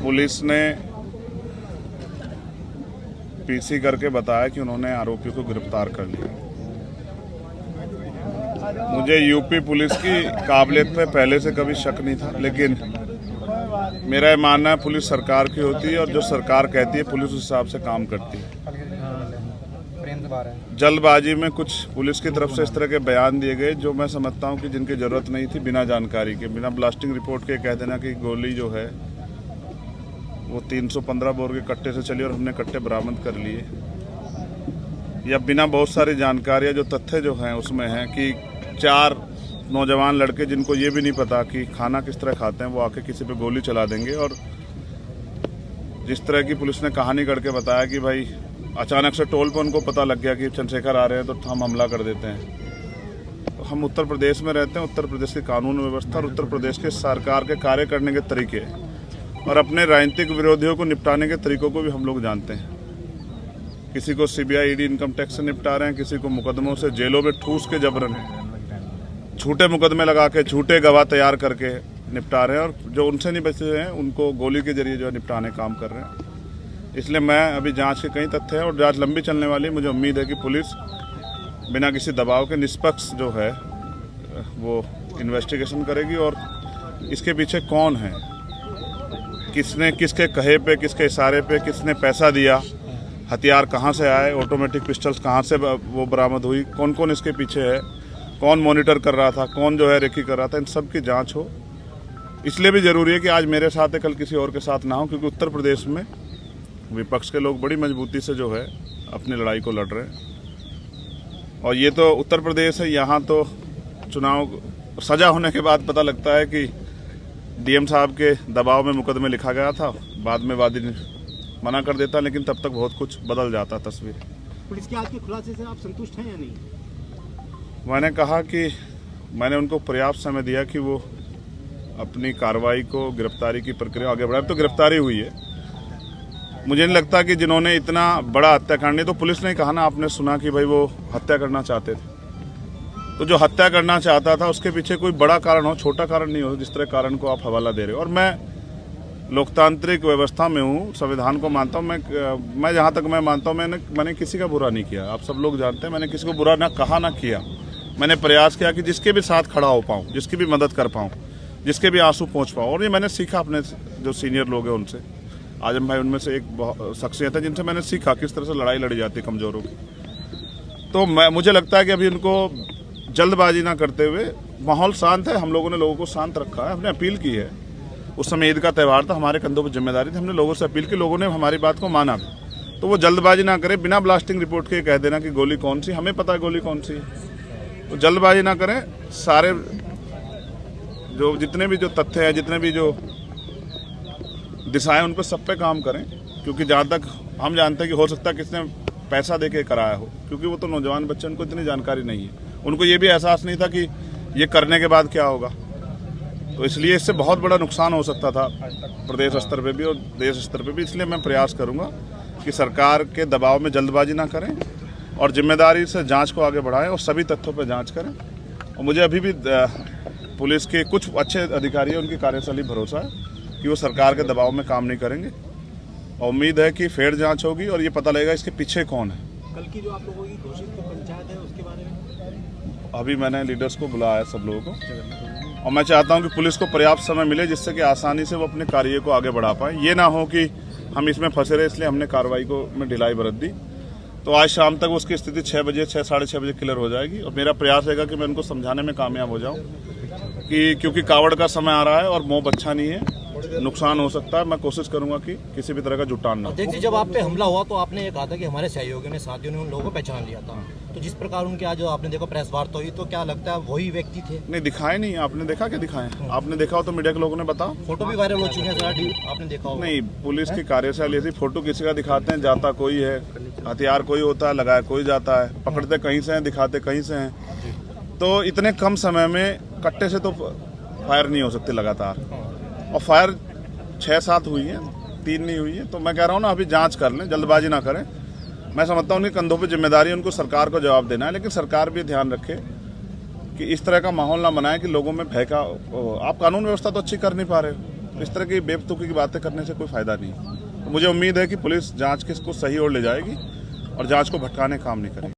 Police ने PC करके बताया कि उन्होंने आरोपी को गिरफ्तार कर लिया। मुझे यूपी पुलिस की काबिलियत पे पहले से कभी शक नहीं था, लेकिन मेरा ये मानना है पुलिस सरकार की होती है और जो सरकार कहती है पुलिस उस हिसाब से काम करती है। जल्दबाजी में कुछ पुलिस की तरफ से इस तरह के बयान दिए गए जो मैं समझता हूं कि जिनकी जरूरत नहीं थी, बिना जानकारी के, बिना ब्लास्टिंग रिपोर्ट के कह देना कि गोली जो है वो 315 बोर के कट्टे से चली और हमने कट्टे बरामद कर लिए, या बिना बहुत सारी जानकारियां जो तथ्य जो हैं उसमें हैं कि 4 नौजवान लड़के जिनको ये भी नहीं पता कि खाना किस तरह खाते हैं वो आके किसी पे गोली चला देंगे। और जिस तरह की पुलिस ने कहानी करके बताया कि भाई अचानक से टोल पर उनको पता लग गया कि चंद्रशेखर आ रहे हैं तो हम हमला कर देते हैं। तो हम उत्तर प्रदेश में रहते हैं, उत्तर प्रदेश की कानून व्यवस्था और उत्तर प्रदेश के सरकार के कार्य करने के तरीके और अपने राजनीतिक विरोधियों को निपटाने के तरीकों को भी हम लोग जानते हैं। किसी को सीबीआई ईडी इनकम टैक्स से निपटा रहे हैं, किसी को मुकदमों से जेलों में ठूस के जबरन झूठे मुकदमे लगा के झूठे गवाह तैयार करके निपटा रहे हैं, और जो उनसे नहीं बचे हैं उनको गोली के जरिए जो है निपटाने काम कर रहे हैं। इसलिए मैं अभी जांच के कई तथ्य हैं और जांच लंबी चलने वाली, मुझे उम्मीद है कि पुलिस बिना किसी दबाव के निष्पक्ष जो है वो इन्वेस्टिगेशन करेगी और इसके पीछे कौन है, किसने किसके कहे पे, किसके इशारे पे किसने पैसा दिया, हथियार कहाँ से आए, ऑटोमेटिक पिस्टल्स कहाँ से वो बरामद हुई, कौन कौन इसके पीछे है, कौन मॉनिटर कर रहा था, कौन जो है रेकी कर रहा था, इन सब की जांच हो। इसलिए भी ज़रूरी है कि आज मेरे साथ है, कल किसी और के साथ ना हो, क्योंकि उत्तर प्रदेश में विपक्ष के लोग बड़ी मजबूती से जो है अपनी लड़ाई को लड़ रहे हैं। और ये तो उत्तर प्रदेश है, यहाँ तो चुनाव सजा होने के बाद पता लगता है कि डीएम साहब के दबाव में मुकदमे लिखा गया था, बाद में वादी मना कर देता, लेकिन तब तक बहुत कुछ बदल जाता तस्वीर। पुलिस के आज के खुलासे से आप संतुष्ट हैं या नहीं? मैंने कहा कि मैंने उनको पर्याप्त समय दिया कि वो अपनी कार्रवाई को, गिरफ्तारी की प्रक्रिया आगे बढ़ाए। तो गिरफ्तारी हुई है। मुझे नहीं लगता कि जिन्होंने इतना बड़ा हत्याकांड, नहीं तो पुलिस ने कहा ना, आपने सुना कि भाई वो हत्या करना चाहते थे, तो जो हत्या करना चाहता था उसके पीछे कोई बड़ा कारण हो, छोटा कारण नहीं हो, जिस तरह कारण को आप हवाला दे रहे हो। और मैं लोकतांत्रिक व्यवस्था में हूँ, संविधान को मानता हूँ। मैं जहाँ तक मैं मानता हूँ, मैंने किसी का बुरा नहीं किया। आप सब लोग जानते हैं, मैंने किसी को बुरा ना कहा ना किया। मैंने प्रयास किया कि जिसके भी साथ खड़ा हो पाऊँ, जिसकी भी मदद कर पाऊँ, जिसके भी आंसू पहुँच पाऊँ। और ये मैंने सीखा अपने जो सीनियर लोग हैं उनसे। आजम भाई उनमें से एक शख्सियत है जिनसे मैंने सीखा किस तरह से लड़ाई लड़ी जाती है कमजोरों की। तो मुझे लगता है कि अभी उनको जल्दबाजी ना करते हुए, माहौल शांत है, हम लोगों ने लोगों को शांत रखा है, हमने अपील की है। उस समय ईद का त्यौहार था, हमारे कंधों पर जिम्मेदारी थी, हमने लोगों से अपील की, लोगों ने हमारी बात को माना भी। तो वो जल्दबाजी ना करे, बिना ब्लास्टिंग रिपोर्ट के कह देना कि गोली कौन सी, हमें पता है गोली कौन सी है। तो जल्दबाजी ना करें, सारे जो जितने भी जो तथ्य हैं, जितने भी जो दिशाएं, उन पर सब पे काम करें। क्योंकि जहाँ तक हम जानते हैं कि हो सकता है किसने पैसा दे के कराया हो, क्योंकि वो तो नौजवान बच्चे, उनको इतनी जानकारी नहीं है, उनको ये भी एहसास नहीं था कि ये करने के बाद क्या होगा। तो इसलिए इससे बहुत बड़ा नुकसान हो सकता था प्रदेश स्तर पे भी और देश स्तर पे भी। इसलिए मैं प्रयास करूँगा कि सरकार के दबाव में जल्दबाजी ना करें और जिम्मेदारी से जाँच को आगे बढ़ाएं और सभी तथ्यों पर जाँच करें। और मुझे अभी भी पुलिस के कुछ अच्छे अधिकारी हैं, उनकी कार्यशैली भरोसा है कि वो सरकार के दबाव में काम नहीं करेंगे। और उम्मीद है कि फेयर जांच होगी और ये पता लगेगा इसके पीछे कौन है। कल की जो आप लोगों की घोषित पंचायत है उसके बारे में अभी मैंने लीडर्स को बुलाया है, सब लोगों को, और मैं चाहता हूं कि पुलिस को पर्याप्त समय मिले जिससे कि आसानी से वो अपने कार्य को आगे बढ़ा पाए। ये ना हो कि हम इसमें फंसे रहे, इसलिए हमने कार्रवाई को में ढिलाई बरत दी। तो आज शाम तक उसकी स्थिति 6 बजे, 6-6:30 बजे क्लियर हो जाएगी। और मेरा प्रयास रहेगा कि मैं उनको समझाने में कामयाब हो जाऊँ कि क्योंकि कावड़ का समय आ रहा है और मोह अच्छा नहीं है, नुकसान हो सकता है। मैं कोशिश करूंगा कि किसी भी तरह का जुटान ना। अध्यक्ष जी, जब आप पे हमला हुआ तो आपने ये कहा था कि हमारे सहयोगियों ने, साथियों ने उन लोगों को पहचान लिया था। तो जिस प्रकार उनके आज आपने देखा प्रेस वार्ता हुई, तो क्या लगता है वही व्यक्ति थे? नहीं, दिखाए नहीं। आपने देखा क्या दिखाए? आपने देखा हो तो मीडिया के लोगों ने बताओ। फोटो भी वायरल हो चुके हैं, आपने देखा हो? नहीं, पुलिस की कार्यशैली ऐसी, फोटो किसी का दिखाते हैं, जाता कोई है, हथियार कोई होता है, लगाया कोई जाता है, पकड़ते कहीं से हैं, दिखाते कहीं से हैं। तो इतने कम समय में कट्टे से तो फायर नहीं हो सकती लगातार, और फायर 6-7 हुई है, 3 नहीं हुई है। तो मैं कह रहा हूँ ना, अभी जांच कर लें, जल्दबाजी ना करें। मैं समझता हूँ उनके कंधों पे जिम्मेदारी है, उनको सरकार को जवाब देना है, लेकिन सरकार भी ध्यान रखे कि इस तरह का माहौल ना बनाए कि लोगों में भय का। आप कानून व्यवस्था तो अच्छी कर नहीं पा रहे हो, इस तरह की बेवकूफ़ी की बातें करने से कोई फ़ायदा नहीं। तो मुझे उम्मीद है कि पुलिस जांच के इसको सही ओर ले जाएगी और जांच को भटकाने काम नहीं करेगी।